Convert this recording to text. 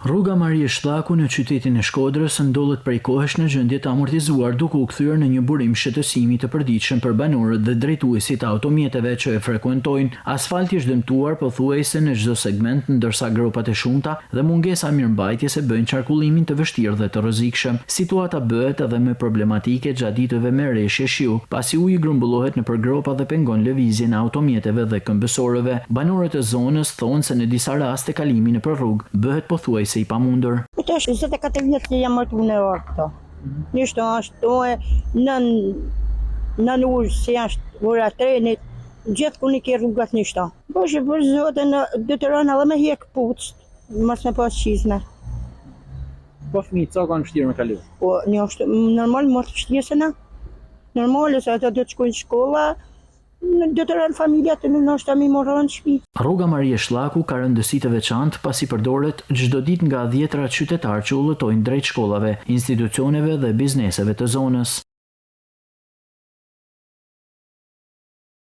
Rruga Marie Shtllaku në qytetin e Shkodrës ndodhet prej kohësh në gjendje të amortizuar duke u kthyer në një burim shëtësimi të përditshëm për banorët dhe drejtuesit e automjeteve që e frekuentojnë. Asfalti është dëmtuar pothuajse në çdo segment, ndërsa gropat e shumta dhe mungesa mirëmbajtjese bëjnë qarkullimin të vështirë dhe të rrezikshëm. Situata bëhet edhe më problematike gjatë ditëve me rreshje shiu, pasi uji grumbullohet nëpër gropa dhe pengon lëvizjen e automjeteve dhe këmbësorëve. Banorët e zonës thonë se në disa raste kalimi nëpër rrugë bëhet pothuajse se i pamundur. Këtë është 24 vjetë që jam martu në orë këto. Nishto ashtu e nën urë si ashtë ura trenit, gjithë ku një ke rrugat nishto. Po që për zote në detyron edhe me hjek pucët, mas me pas qizme. Po fëmijët ca kanë vështirë me kalu? Po një është normal më të vështirë se na. Normal se ata do të shkojnë shkolla, detyron familja të në është mi morën shtëpi. Rruga Marie Shtllaku ka rëndësi të veçantë pasi përdoret çdo ditë nga dhjetëra qytetarë që udhëtojnë drejt shkollave, institucioneve dhe bizneseve të zonës.